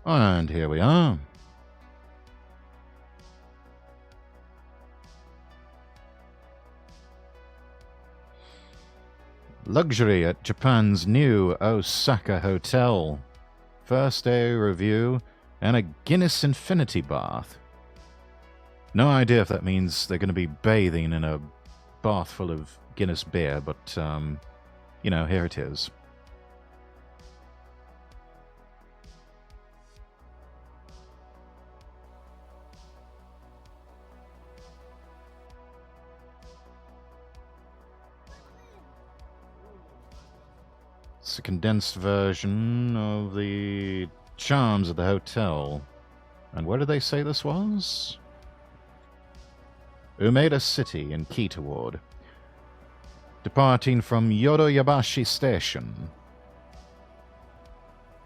And here we are. Luxury at Japan's new Osaka hotel. First day review and a Guinness Infinity bath. No idea if that means they're going to be bathing in a bath full of Guinness beer, but, you know, here it is. It's a condensed version of the charms of the hotel. And where did they say this was? Umeda City in Kita Ward. Departing from Yodoyabashi Station.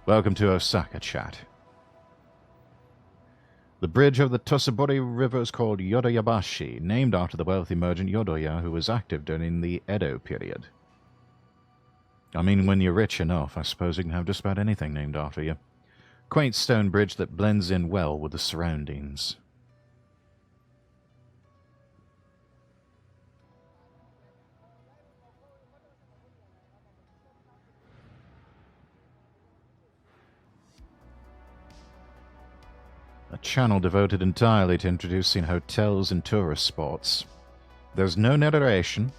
Welcome to Osaka, chat. The bridge over the Tosabori River is called Yodoyabashi, named after the wealthy merchant Yodoya who was active during the Edo period. I mean, when you're rich enough, I suppose you can have just about anything named after you. Quaint stone bridge that blends in well with the surroundings. A channel devoted entirely to introducing hotels and tourist spots. There's no narration.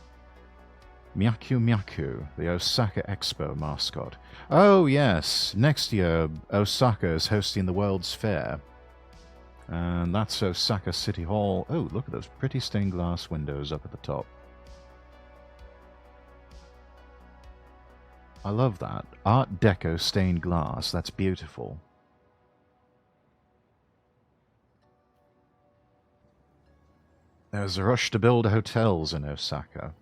Myaku Myaku, the Osaka Expo mascot. Oh, yes. Next year, Osaka is hosting the World's Fair. And that's Osaka City Hall. Oh, look at those pretty stained glass windows up at the top. I love that. Art Deco stained glass. That's beautiful. There's a rush to build hotels in Osaka.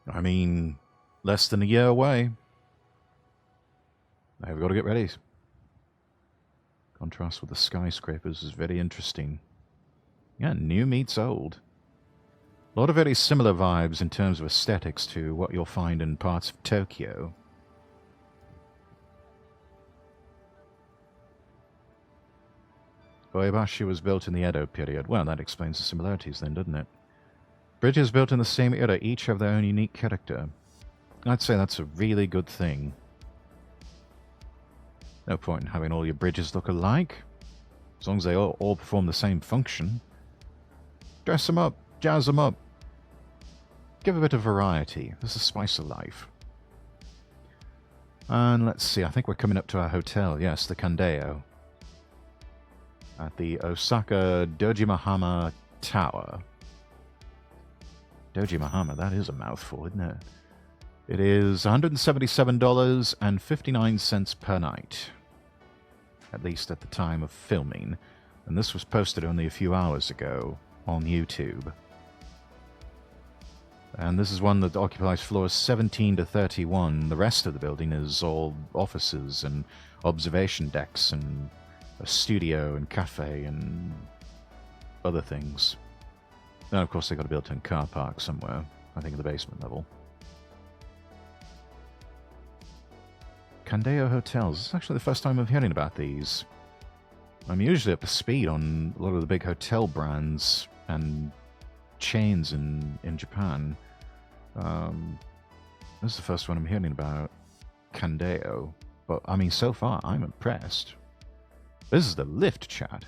I mean, less than a year away. I've got to get ready. Contrast with the skyscrapers is very interesting. Yeah, new meets old. A lot of very similar vibes in terms of aesthetics to what you'll find in parts of Tokyo. Oebashi was built in the Edo period. Well, that explains the similarities then, doesn't it? Bridges built in the same era each have their own unique character. I'd say that's a really good thing. No point in having all your bridges look alike. As long as they all perform the same function. Dress them up, jazz them up. Give a bit of variety. There's a spice of life. And let's see, I think we're coming up to our hotel. Yes, the Candeo. At the Osaka Dojimahama Tower. Dojimahama, that is a mouthful, isn't it? It is $177.59 per night. At least at the time of filming. And this was posted only a few hours ago on YouTube. And this is one that occupies floors 17 to 31. The rest of the building is all offices and observation decks and a studio and cafe and other things. And of course, they've got a built-in car park somewhere, I think in the basement level. Candeo Hotels. It's actually the first time I'm hearing about these. I'm usually up to speed on a lot of the big hotel brands and chains in Japan. This is the first one I'm hearing about Candeo. But, I mean, so far, I'm impressed. This is the lift, chat.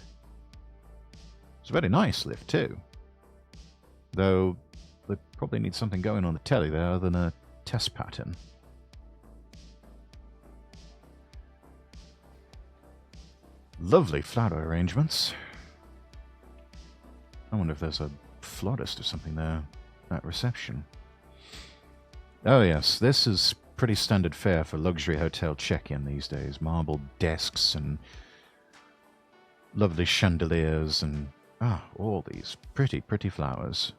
It's a very nice lift, too. Though, they probably need something going on the telly there other than a test pattern. Lovely flower arrangements. I wonder if there's a florist or something there at reception. Oh yes, this is pretty standard fare for luxury hotel check-in these days. Marble desks and lovely chandeliers and all these pretty flowers.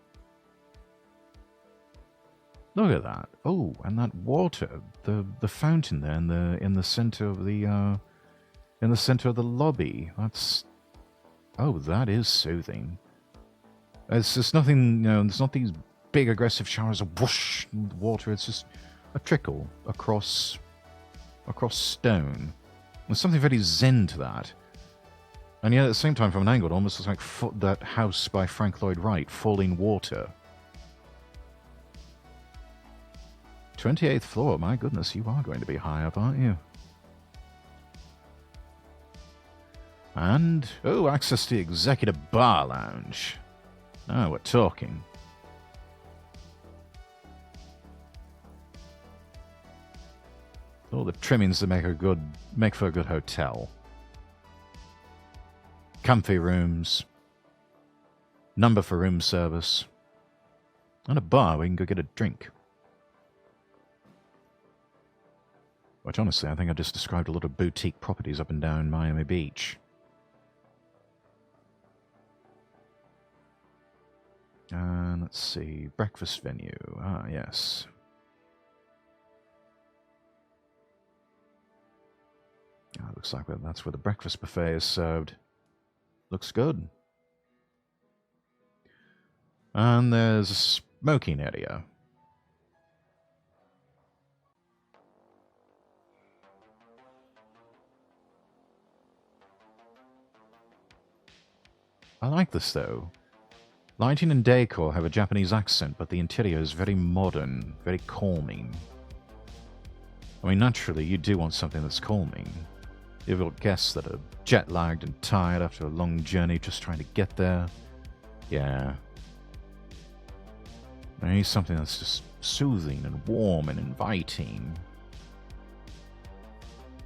Look at that. Oh, and that water, the fountain there in the center of the lobby. That's that is soothing. It's just nothing, there's not these big aggressive showers of whoosh water. It's just a trickle across stone. There's something very zen to that. And yet at the same time, from an angle, it almost looks like that house by Frank Lloyd Wright, Falling Water. 28th floor, my goodness, you are going to be high up, aren't you? And, oh, access to the executive bar lounge. Oh, we're talking. All the trimmings that make for a good hotel. Comfy rooms. Number for room service. And a bar where you can go get a drink. Which, honestly, I think I just described a lot of boutique properties up and down Miami Beach. And let's see, breakfast venue. Ah, yes. Looks like that's where the breakfast buffet is served. Looks good. And there's a smoking area. I like this, though. Lighting and decor have a Japanese accent, but the interior is very modern, very calming. I mean, naturally, you do want something that's calming. You've got guests that are jet-lagged and tired after a long journey just trying to get there. Yeah. I need something that's just soothing and warm and inviting.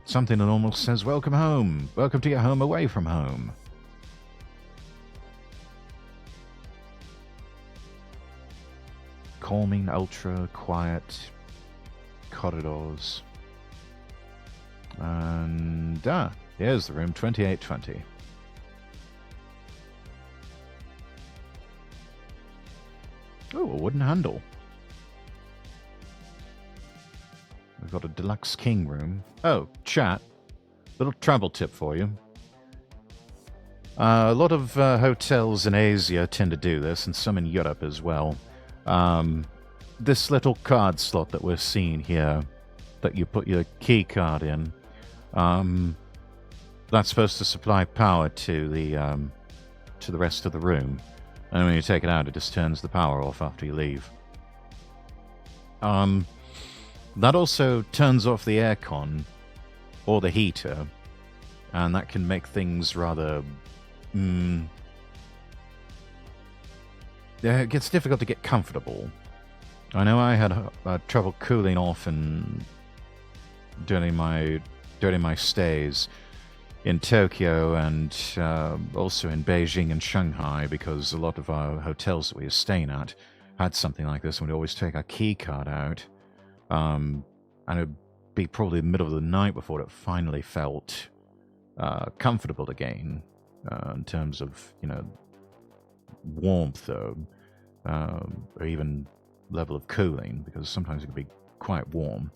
Something that almost says, welcome home. Welcome to your home away from home. Calming, ultra, quiet corridors. And, here's the room, 2820. Oh, a wooden handle. We've got a deluxe king room. Oh, chat. Little travel tip for you. A lot of hotels in Asia tend to do this, and some in Europe as well. This little card slot that we're seeing here, that you put your key card in, that's supposed to supply power to the rest of the room. And when you take it out, it just turns the power off after you leave. That also turns off the aircon or the heater, and that can make things rather... it gets difficult to get comfortable. I know I had trouble cooling off and during my stays in Tokyo and also in Beijing and Shanghai, because a lot of our hotels that we were staying at had something like this, and we'd always take our key card out, and it would be probably the middle of the night before it finally felt comfortable again, in terms of, warmth or even level of cooling, because sometimes it can be quite warm.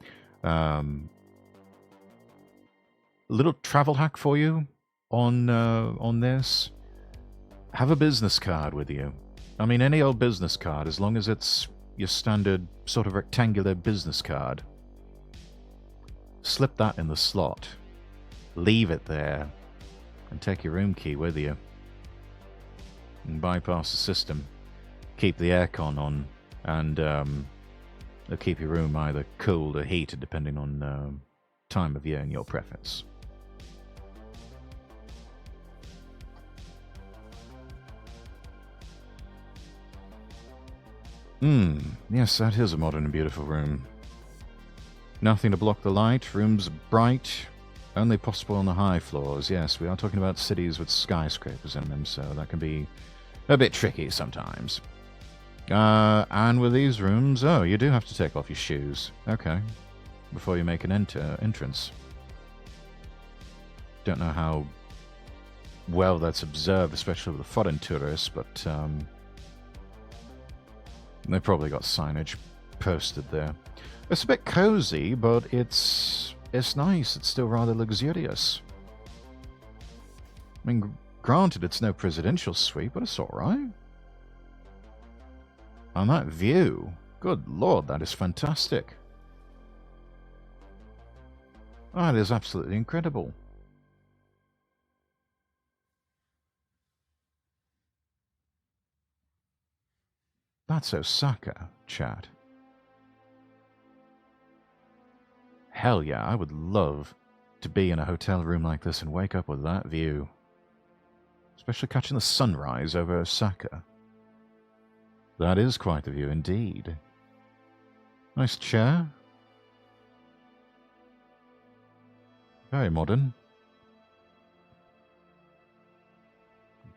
Little travel hack for you on this: have a business card with you. I mean, any old business card, as long as it's your standard sort of rectangular business card. Slip that in the slot, leave it there, and take your room key with you. And bypass the system, keep the aircon on, and it'll keep your room either cooled or heated depending on time of year and your preference. Yes, that is a modern and beautiful room. Nothing to block the light, rooms bright, only possible on the high floors. Yes, we are talking about cities with skyscrapers in them, so that can be a bit tricky sometimes. And with these rooms, oh, you do have to take off your shoes. Okay. Before you make an entrance. Don't know how well that's observed, especially with the foreign tourists, but they probably got signage posted there. It's a bit cozy, but it's nice. It's still rather luxurious. I mean, granted, it's no presidential suite, but it's all right. And that view, good lord, that is fantastic. That is absolutely incredible. That's Osaka, chat. Hell yeah, I would love to be in a hotel room like this and wake up with that view. Especially catching the sunrise over Osaka. That is quite the view indeed. Nice chair. Very modern.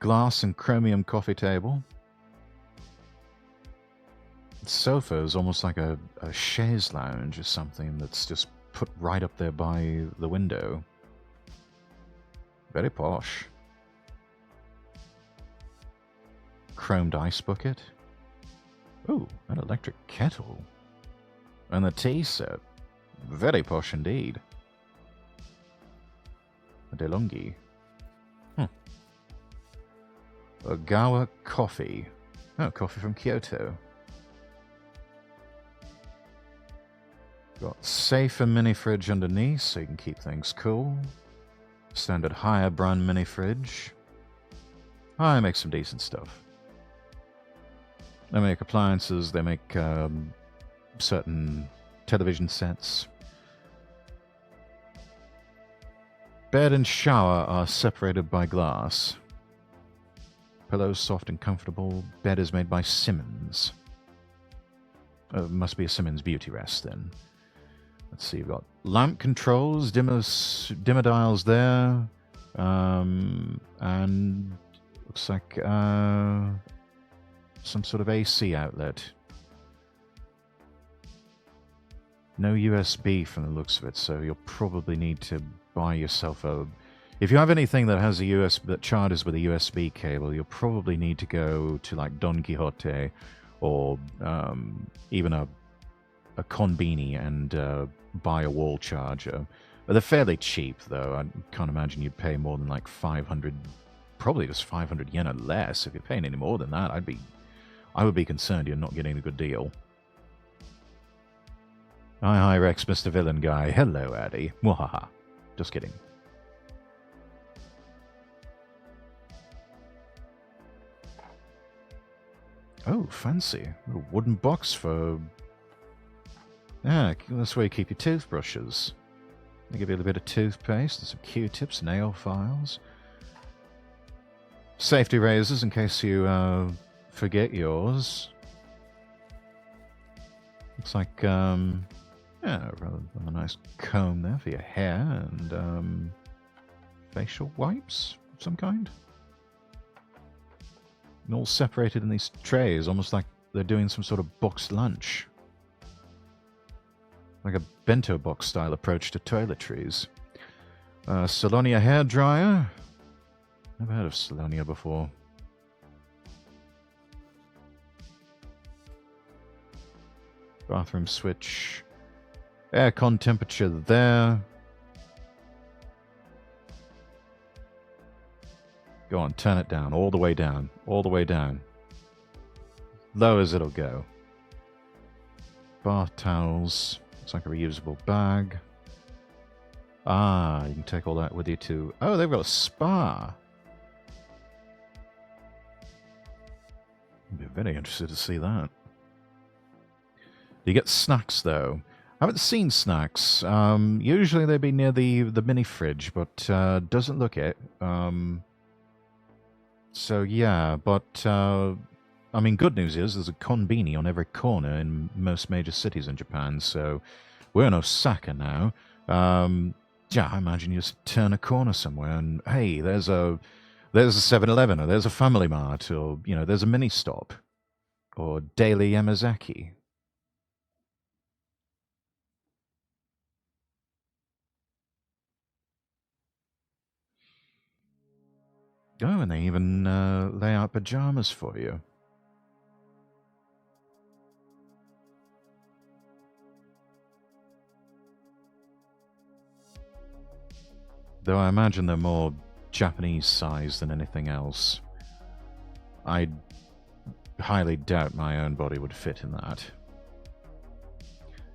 Glass and chromium coffee table. The sofa is almost like a chaise lounge or something that's just put right up there by the window. Very posh. Chromed ice bucket. Ooh, an electric kettle. And the tea set. Very posh indeed. A DeLonghi. Ogawa coffee. Oh, coffee from Kyoto. Got safe and mini fridge underneath so you can keep things cool. Standard higher brand mini fridge. I make some decent stuff. They make appliances, they make certain television sets. Bed and shower are separated by glass. Pillows soft and comfortable. Bed is made by Simmons. Must be a Simmons Beauty Rest then. Let's see, you've got lamp controls, dimmer dials there, and looks like some sort of AC outlet. No USB from the looks of it, so you'll probably need to buy yourself a... If you have anything that has a USB that charges with a USB cable, you'll probably need to go to like Don Quixote or even a Konbini and buy a wall charger. They're fairly cheap, though. I can't imagine you'd pay more than like 500, probably just 500 yen or less. If you're paying any more than that, I would be concerned you're not getting a good deal. Hi, Rex, Mr. Villain Guy. Hello, Addy. Mwahaha. Just kidding. Oh, fancy. A wooden box for... Yeah, that's where you keep your toothbrushes. They give you a bit of toothpaste and some Q-tips, nail files. Safety razors in case you forget yours. Looks like, yeah, rather a nice comb there for your hair and facial wipes of some kind. And all separated in these trays, almost like they're doing some sort of boxed lunch. Like a bento box style approach to toiletries. Salonia hairdryer. Never heard of Salonia before. Bathroom switch. Aircon temperature there. Go on, turn it down. All the way down. All the way down. Low as it'll go. Bath towels. It's like a reusable bag. Ah, you can take all that with you too. Oh, they've got a spa. I'd be very interested to see that. You get snacks, though. I haven't seen snacks. Usually they'd be near the mini fridge, but doesn't look it. So yeah, but I mean, good news is there's a konbini on every corner in most major cities in Japan. So we're in Osaka now. Yeah, I imagine you just turn a corner somewhere and hey, there's a 7-Eleven or there's a Family Mart or you know there's a mini stop or Daily Yamazaki. Oh, and they even lay out pajamas for you. Though I imagine they're more Japanese size than anything else. I highly doubt my own body would fit in that.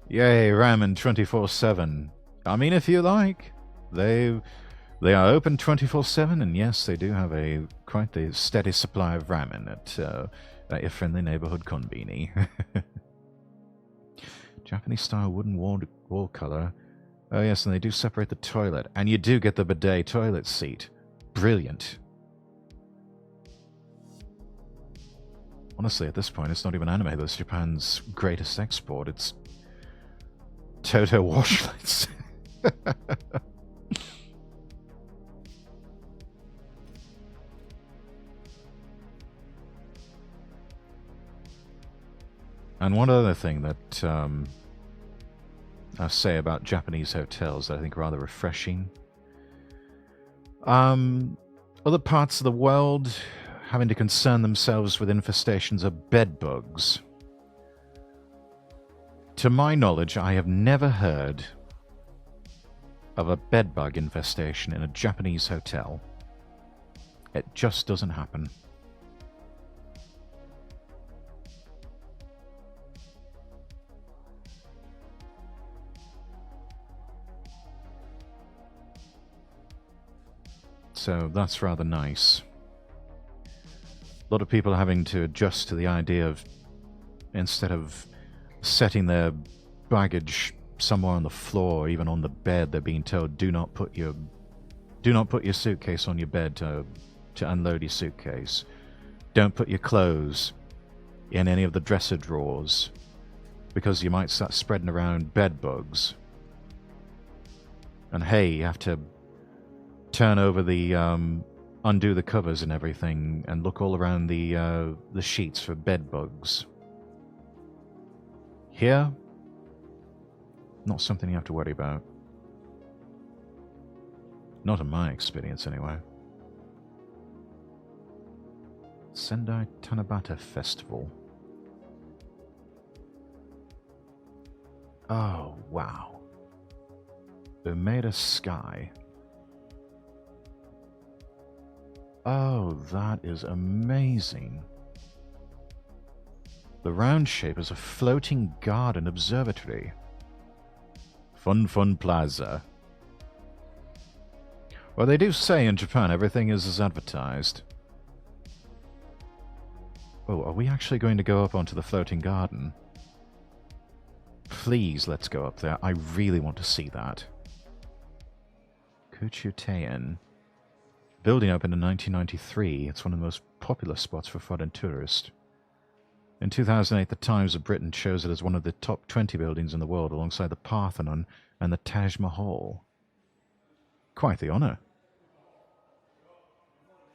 Yay, ramen 24/7. I mean, if you like. They are open 24/7, and yes, they do have quite the steady supply of ramen At your friendly neighborhood konbini. Japanese-style wooden wall color. Oh yes, and they do separate the toilet. And you do get the bidet toilet seat. Brilliant. Honestly, at this point, it's not even anime that's Japan's greatest export. It's Toto washlets. And one other thing that I'll say about Japanese hotels that I think are rather refreshing. Other parts of the world having to concern themselves with infestations of bed bugs. To my knowledge, I have never heard of a bedbug infestation in a Japanese hotel. It just doesn't happen. So that's rather nice. A lot of people having to adjust to the idea of, instead of setting their baggage somewhere on the floor, even on the bed, they're being told, do not put your suitcase on your bed to unload your suitcase. Don't put your clothes in any of the dresser drawers, because you might start spreading around bed bugs. And hey, you have to turn over the undo the covers and everything, and look all around the sheets for bed bugs. Here, not something you have to worry about. Not in my experience, anyway. Sendai Tanabata Festival. Oh, wow. Umeda Sky. Oh, that is amazing. The round shape is a floating garden observatory. Fun Plaza. Well, they do say in Japan everything is as advertised. Oh, are we actually going to go up onto the floating garden? Please, let's go up there. I really want to see that. Kuchutein. Building opened in 1993, it's one of the most popular spots for foreign tourists. In 2008, the Times of Britain chose it as one of the top 20 buildings in the world, alongside the Parthenon and the Taj Mahal. Quite the honour.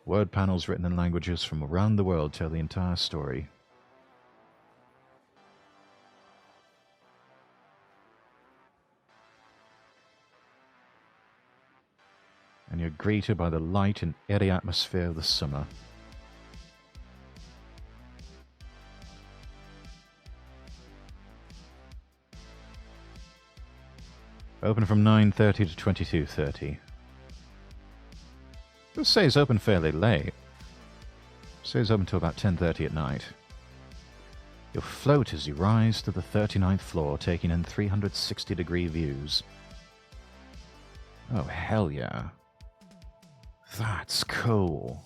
Word panels written in languages from around the world tell the entire story. And you're greeted by the light and airy atmosphere of the summer. Open from 9:30 to 22:30. Let's say it's open fairly late. Say it's open till about 10:30 at night. You'll float as you rise to the 39th floor, taking in 360-degree views. Oh, hell yeah. That's cool.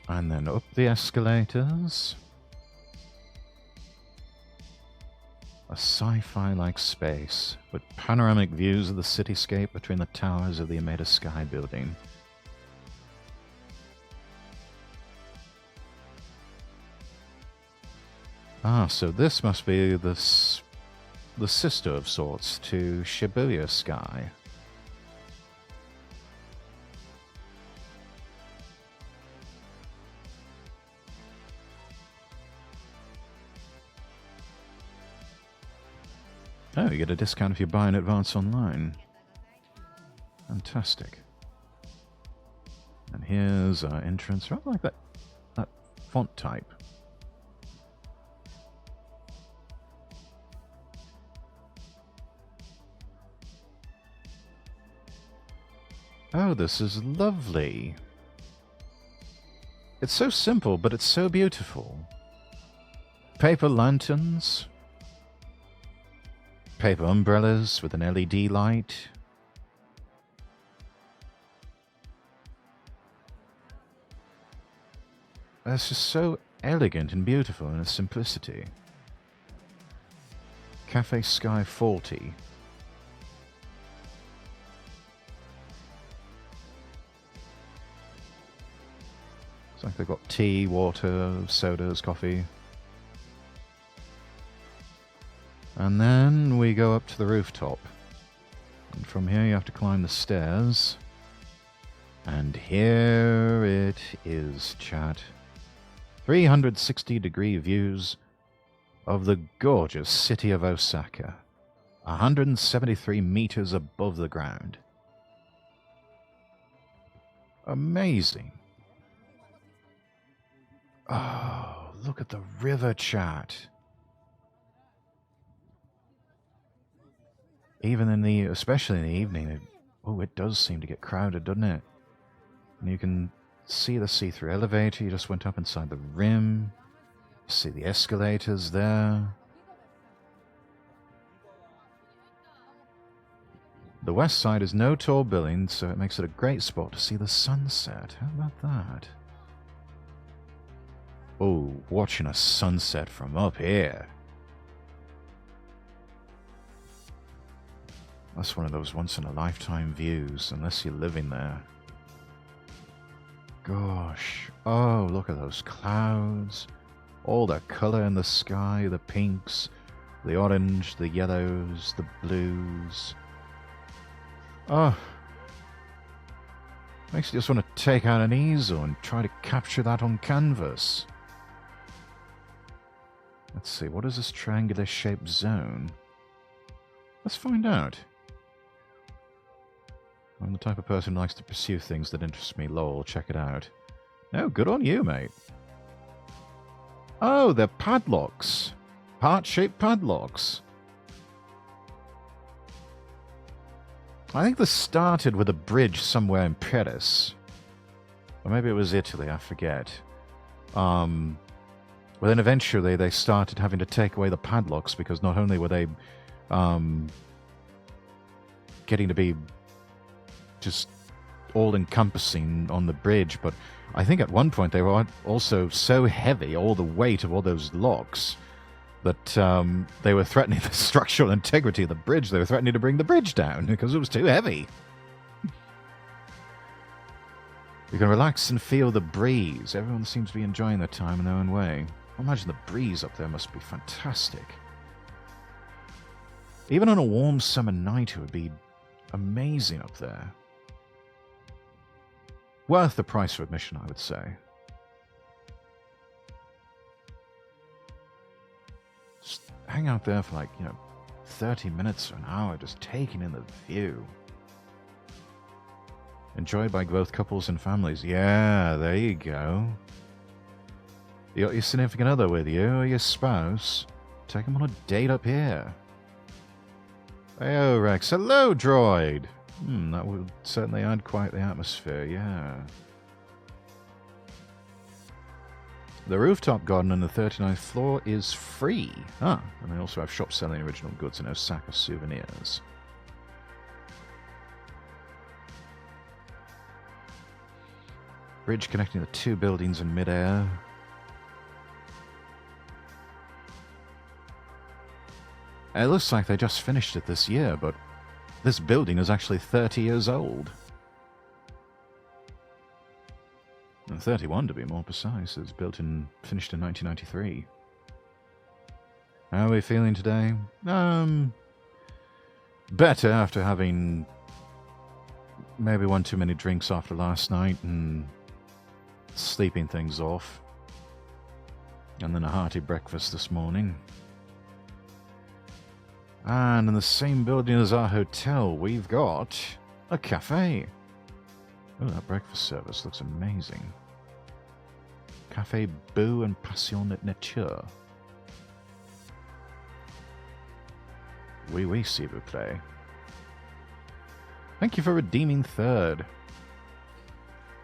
And then up the escalators. A sci-fi-like space with panoramic views of the cityscape between the towers of the Umeda Sky building. Ah, so this must be the sister of sorts to Shibuya Sky. Oh, you get a discount if you buy in advance online. Fantastic. And here's our entrance. I like that font type. Oh, this is lovely. It's so simple, but it's so beautiful. Paper lanterns. Paper umbrellas with an LED light. It's just so elegant and beautiful in its simplicity. Cafe Sky 40. It's like they've got tea, water, sodas, coffee. And then we go up to the rooftop. And from here you have to climb the stairs. And here it is, chat. 360-degree views of the gorgeous city of Osaka. 173 meters above the ground. Amazing. Oh, look at the river, chat. Even in the, especially in the evening, it does seem to get crowded, doesn't it? And you can see the see-through elevator. You just went up inside the rim. See the escalators there. The west side is no tall buildings, so it makes it a great spot to see the sunset. How about that? Oh, watching a sunset from up here. That's one of those once-in-a-lifetime views, unless you're living there. Gosh. Oh, look at those clouds. All the colour in the sky, the pinks, the orange, the yellows, the blues. Oh. Makes you just want to take out an easel and try to capture that on canvas. Let's see, what is this triangular-shaped zone? Let's find out. I'm the type of person who likes to pursue things that interest me. Lol, check it out. No, good on you, mate. Oh, they're padlocks. Heart-shaped padlocks. I think this started with a bridge somewhere in Paris. Or maybe it was Italy, I forget. Well, then eventually they started having to take away the padlocks because not only were they getting to be just all-encompassing on the bridge, but I think at one point they were also so heavy, all the weight of all those locks, that they were threatening the structural integrity of the bridge. They were threatening to bring the bridge down because it was too heavy. You can relax and feel the breeze. Everyone seems to be enjoying their time in their own way. I imagine the breeze up there must be fantastic. Even on a warm summer night, it would be amazing up there. Worth the price for admission, I would say. Just hang out there for 30 minutes or an hour, just taking in the view. Enjoyed by both couples and families. Yeah, there you go. You got your significant other with you, or your spouse. Take them on a date up here. Hey, Rex. Hello, droid. That would certainly add quite the atmosphere, yeah. The rooftop garden on the 39th floor is free. And they also have shops selling original goods and Osaka souvenirs. Bridge connecting the two buildings in midair. It looks like they just finished it this year, but this building is actually 30 years old. And 31 to be more precise. It's finished in 1993. How are we feeling today? Better after having maybe one too many drinks after last night and sleeping things off. And then a hearty breakfast this morning. And in the same building as our hotel, we've got a cafe. Oh, that breakfast service looks amazing. Café Beau and Passion et Nature. Oui, oui, s'il vous plaît. Thank you for redeeming third.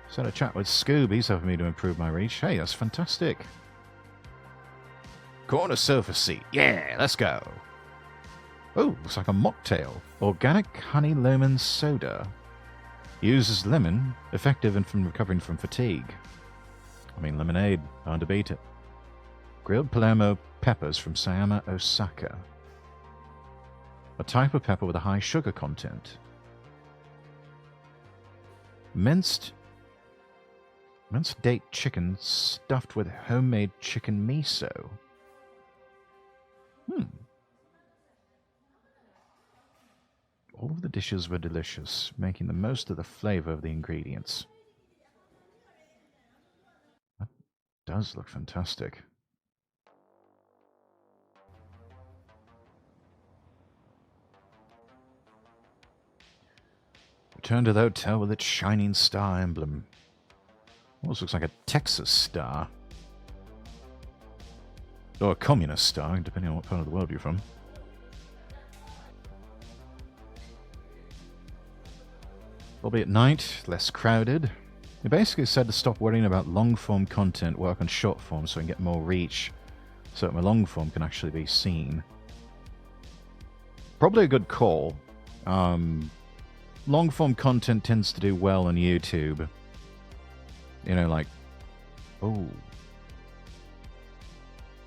Just had a chat with Scoob. He's helping me to improve my reach. Hey, that's fantastic. Corner sofa seat. Yeah, let's go. Oh, looks like a mocktail. Organic honey lemon soda. Uses lemon, effective in from recovering from fatigue. I mean, lemonade, hard to beat it. Grilled Palermo peppers from Sayama, Osaka. A type of pepper with a high sugar content. Minced date chicken stuffed with homemade chicken miso. All of the dishes were delicious, making the most of the flavor of the ingredients. That does look fantastic. Return to the hotel with its shining star emblem. Almost looks like a Texas star. Or a communist star, depending on what part of the world you're from. Lobby at night, less crowded. They basically said to stop worrying about long-form content, work on short-form so we can get more reach, so that my long-form can actually be seen. Probably a good call. Long-form content tends to do well on YouTube. You know, like... Oh.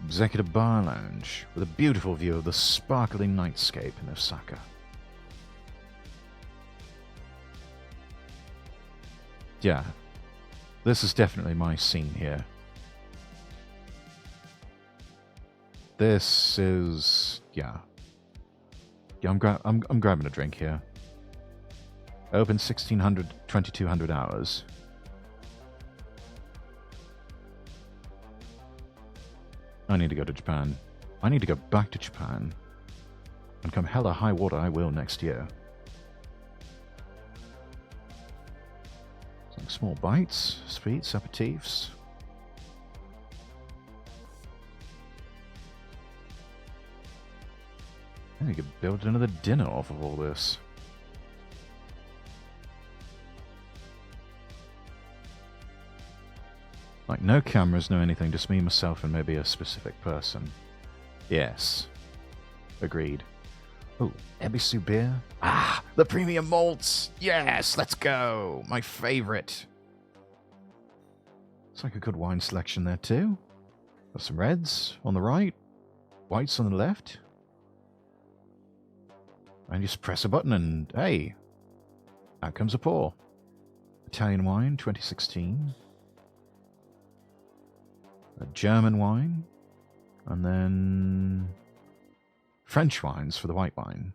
Executive Bar Lounge, with a beautiful view of the sparkling nightscape in Osaka. Yeah, this is definitely my scene here. This is... yeah. Yeah, I'm grabbing a drink here. Open 1600 to 2200 hours. I need to go to Japan. I need to go back to Japan. And come hell or high water, I will next year. Some small bites, sweets, aperitifs. And you could build another dinner off of all this. Like, no cameras, no anything, just me, myself, and maybe a specific person. Yes. Agreed. Oh, Ebisu beer? Ah, the premium malts! Yes, let's go! My favorite. Looks like a good wine selection there, too. Got some reds on the right, whites on the left. And just press a button and, hey, out comes a pour. Italian wine, 2016. A German wine, and then French wines for the white wine.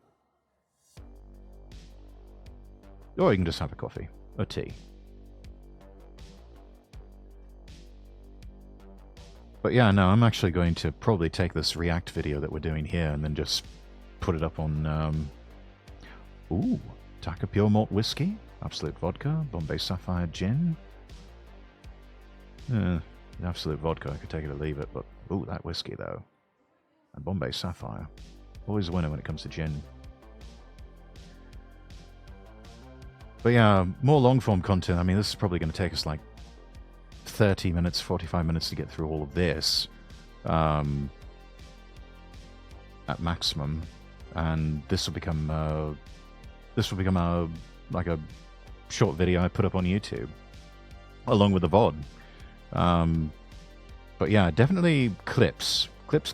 Or you can just have a coffee or tea. But yeah, no, I'm actually going to probably take this React video that we're doing here and then just put it up on... Ooh, Taka Pure Malt Whiskey, Absolute Vodka, Bombay Sapphire Gin. Absolute Vodka, I could take it or leave it, but ooh, that whiskey though. And Bombay Sapphire. Always a winner when it comes to gin. But yeah, more long-form content. I mean, this is probably going to take us like 30 minutes, 45 minutes to get through all of this. At maximum. And this will become like a short video I put up on YouTube. Along with the VOD. But yeah, definitely clips. Clips.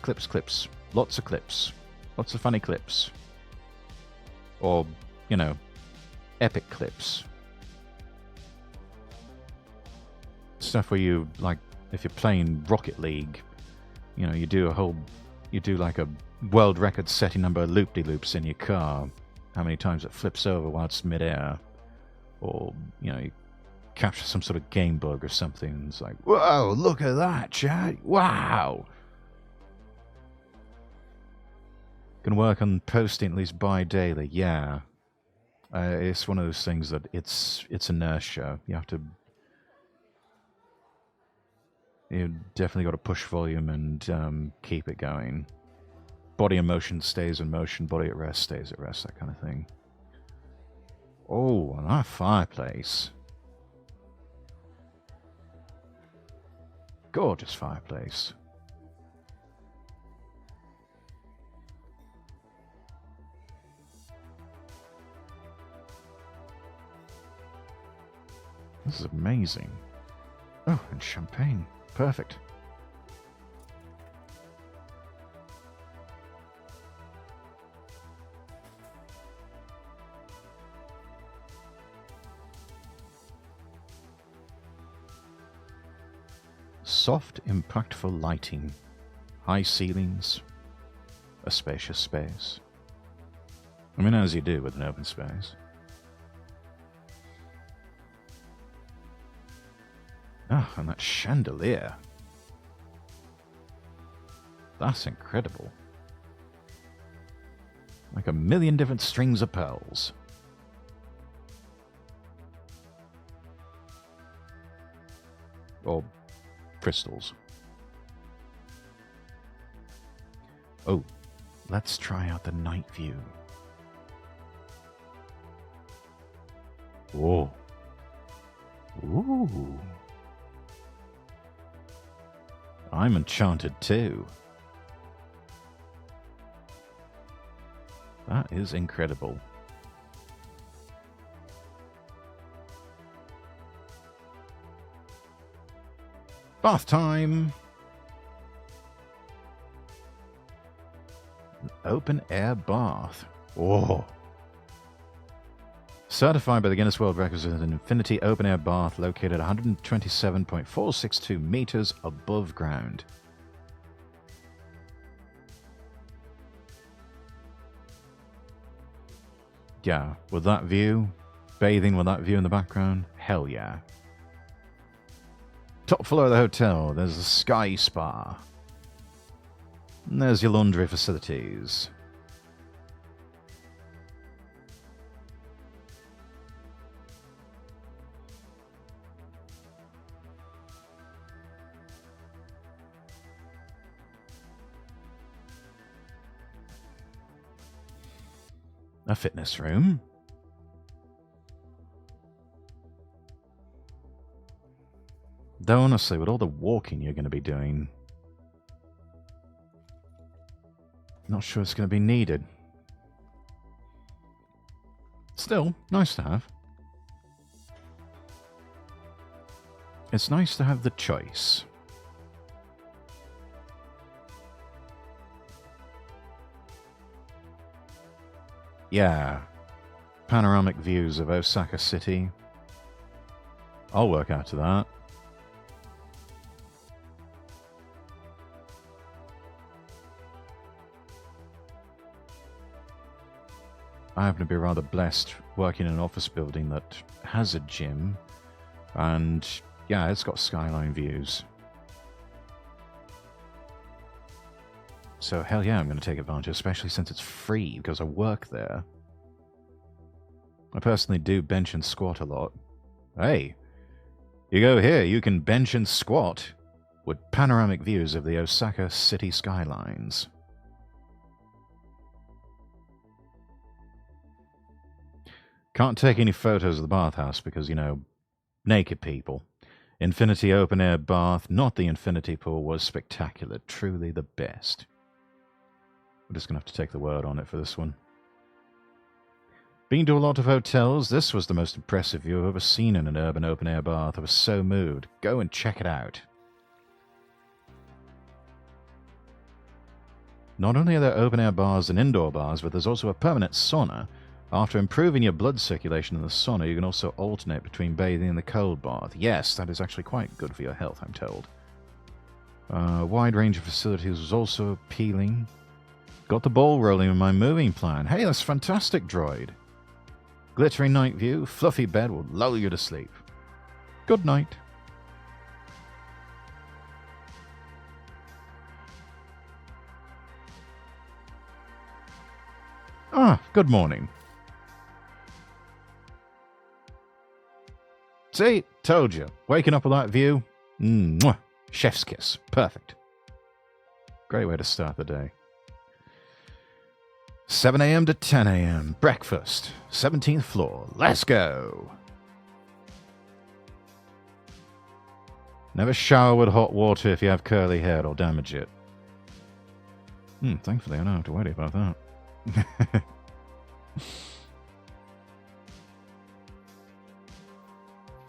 Lots of clips. Lots of funny clips. Or, you know, epic clips. Stuff where you, like, if you're playing Rocket League, you know, you do like a world record setting number of loop-de-loops in your car. How many times it flips over while it's mid-air. Or, you know, you capture some sort of game bug or something. It's like, whoa, look at that, chat. Wow. Can work on posting at least bi-daily. Yeah. It's one of those things that it's inertia. You definitely got to push volume and keep it going. Body in motion stays in motion. Body at rest stays at rest. That kind of thing. Oh, and our fireplace. Gorgeous fireplace. This is amazing. Oh, and champagne. Perfect. Soft, impactful lighting. High ceilings. A spacious space. I mean, as you do with an open space. Ah, and that chandelier. That's incredible. Like a million different strings of pearls. Or crystals. Oh, let's try out the night view. Whoa. Ooh. I'm enchanted too. That is incredible. Bath time! An open air bath. Oh. Certified by the Guinness World Records as an infinity open air bath located 127.462 meters above ground. Yeah, with that view, bathing with that view in the background, hell yeah. Top floor of the hotel, there's the Sky Spa. And there's your laundry facilities. A fitness room. Though honestly, with all the walking you're going to be doing, not sure it's going to be needed. Still, nice to have. It's nice to have the choice. Yeah. Panoramic views of Osaka City. I'll work out to that. I happen to be rather blessed working in an office building that has a gym. And yeah, it's got skyline views. So hell yeah, I'm going to take advantage, especially since it's free because I work there. I personally do bench and squat a lot. Hey, you go here, you can bench and squat with panoramic views of the Osaka city skylines. Can't take any photos of the bathhouse because, you know, naked people. Infinity open air bath, not the infinity pool, was spectacular. Truly the best. I'm just going to have to take the word on it for this one. Been to a lot of hotels. This was the most impressive view I've ever seen in an urban open air bath. I was so moved. Go and check it out. Not only are there open air bars and indoor bars, but there's also a permanent sauna. After improving your blood circulation in the sauna, you can also alternate between bathing in the cold bath. Yes, that is actually quite good for your health, I'm told. A wide range of facilities was also appealing. Got the ball rolling in my moving plan. Hey, that's fantastic, droid. Glittering night view, fluffy bed will lull you to sleep. Good night. Ah, good morning. See, told you. Waking up with that view. Mwah. Chef's kiss. Perfect. Great way to start the day. 7 a.m. to 10 a.m. Breakfast. 17th floor. Let's go. Never shower with hot water if you have curly hair. It'll damage it. Thankfully, I don't have to worry about that.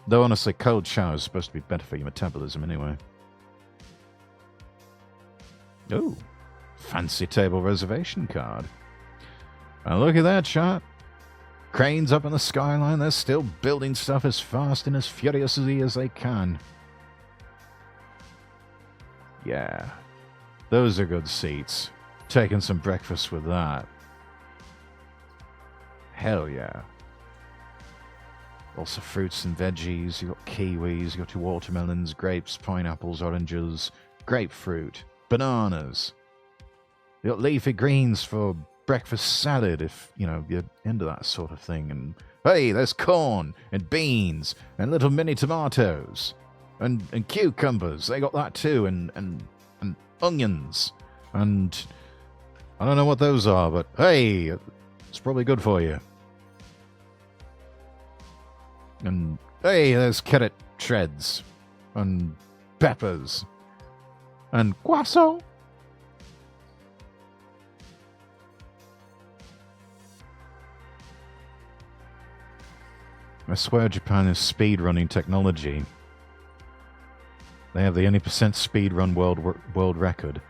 Though honestly, cold shower is supposed to be better for your metabolism anyway. Oh, fancy table reservation card. And look at that shot. Cranes up in the skyline, they're still building stuff as fast and as furiously as they can. Yeah, those are good seats. Taking some breakfast with that. Hell yeah. Also fruits and veggies, you got kiwis, you got your watermelons, grapes, pineapples, oranges, grapefruit, bananas. You got leafy greens for breakfast salad if, you know, you're into that sort of thing. And hey, there's corn and beans and little mini tomatoes and cucumbers. They got that too, and onions. And I don't know what those are, but hey, it's probably good for you. And hey, there's carrot shreds and peppers and guaso. I swear Japan is speedrunning technology. They have the any percent speedrun world record.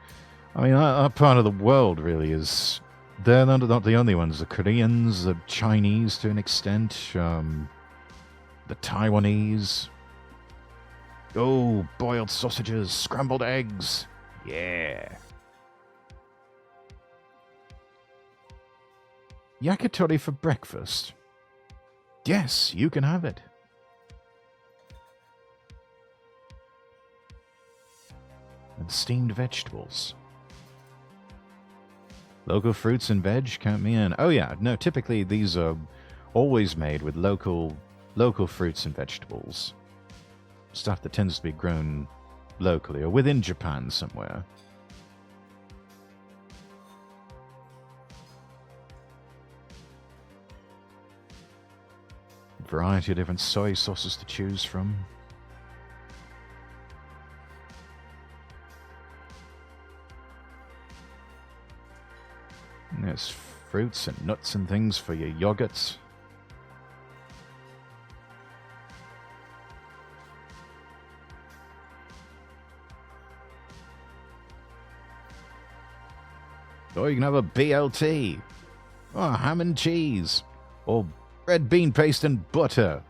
I mean, our part of the world really is... They're not the only ones. The Koreans, the Chinese to an extent, the Taiwanese. Oh, boiled sausages, scrambled eggs. Yeah. Yakitori for breakfast. Yes, you can have it. And steamed vegetables. Local fruits and veg, count me in. Oh yeah, no, typically these are always made with local fruits and vegetables. Stuff that tends to be grown locally or within Japan somewhere. Variety of different soy sauces to choose from. And there's fruits and nuts and things for your yogurts. Or you can have a BLT. Or ham and cheese. Or red bean paste and butter.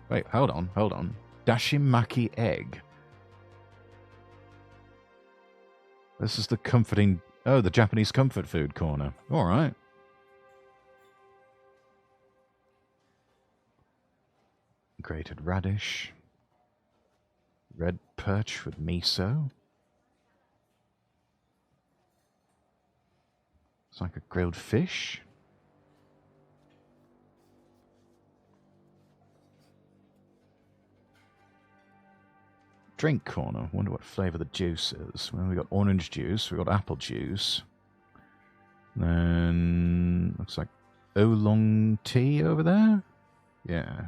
Wait, hold on. Dashimaki egg. This is the comforting... Oh, the Japanese comfort food corner. Alright. Grated radish. Red perch with miso. It's like a grilled fish. Drink corner. Wonder what flavour the juice is. Well, we got orange juice. We got apple juice. Then looks like oolong tea over there. Yeah.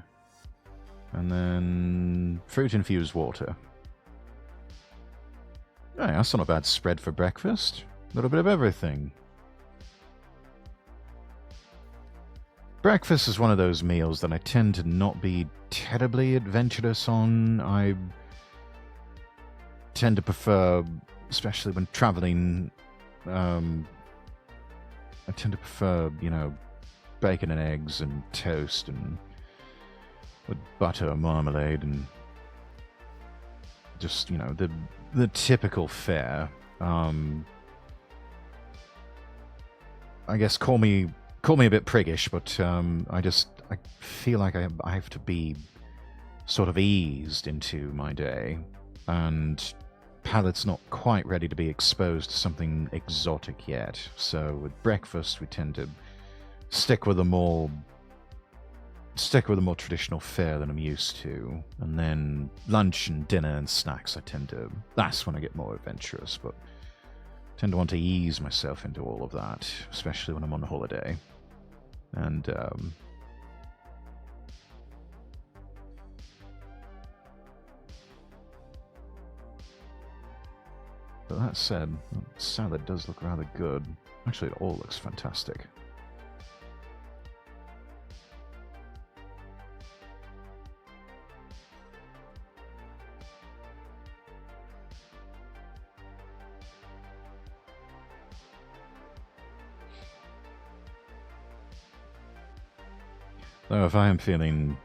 And then fruit infused water. Oh, yeah, that's not a bad spread for breakfast. A little bit of everything. Breakfast is one of those meals that I tend to not be terribly adventurous on. I tend to prefer, especially when traveling, I tend to prefer, you know, bacon and eggs and toast and with butter, marmalade, and just, you know, the typical fare. I guess call me a bit priggish, but I feel like I have to be sort of eased into my day, and palate's not quite ready to be exposed to something exotic yet. So with breakfast, we tend to stick with a more traditional fare than I'm used to, and then lunch and dinner and snacks, that's when I get more adventurous, but I tend to want to ease myself into all of that, especially when I'm on holiday. And but that said, the salad does look rather good. Actually, it all looks fantastic. Though if I am feeling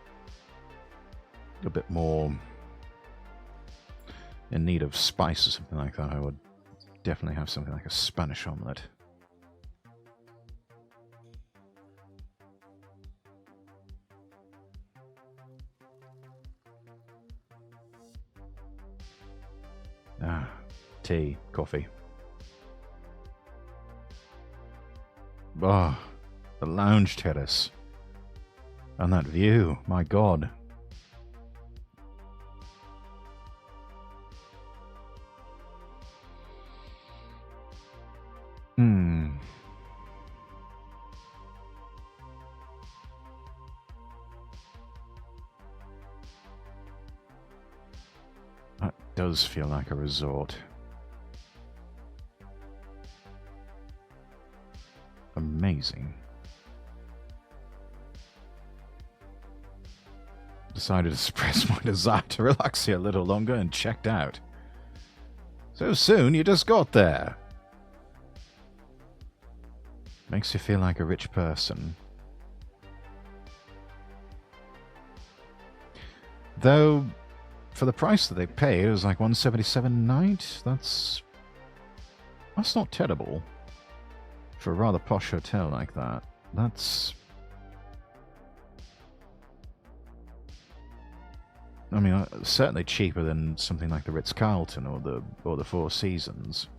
a bit more in need of spice or something like that, I would definitely have something like a Spanish omelette. Ah, tea, coffee. Oh, the lounge terrace. And that view, my God. That does feel like a resort. Amazing. Decided to suppress my desire to relax here a little longer and checked out. So soon you just got there. Makes you feel like a rich person. Though, for the price that they pay, it was like $177 a night. That's not terrible. For a rather posh hotel like that. That's... I mean, certainly cheaper than something like the Ritz-Carlton or the Four Seasons.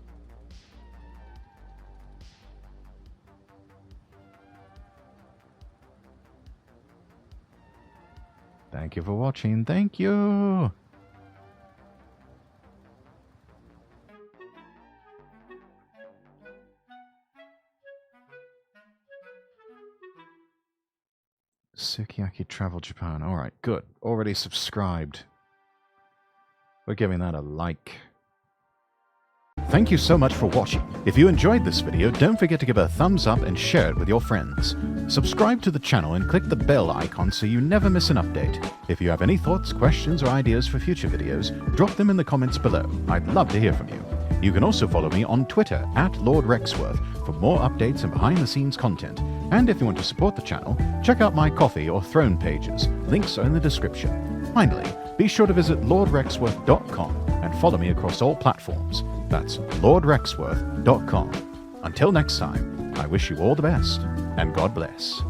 Thank you for watching. Thank you! Sukiyaki Travel Japan. Alright, good. Already subscribed. We're giving that a like. Thank you so much for watching. If you enjoyed this video, don't forget to give it a thumbs up and share it with your friends. Subscribe to the channel and click the bell icon so you never miss an update. If you have any thoughts, questions, or ideas for future videos, drop them in the comments below. I'd love to hear from you. You can also follow me on Twitter @LordRexworth for more updates and behind-the-scenes content. And if you want to support the channel, check out my Ko-fi or Throne pages. Links are in the description. Finally, be sure to visit LordRexworth.com and follow me across all platforms. That's LordRexworth.com. Until next time, I wish you all the best, and God bless.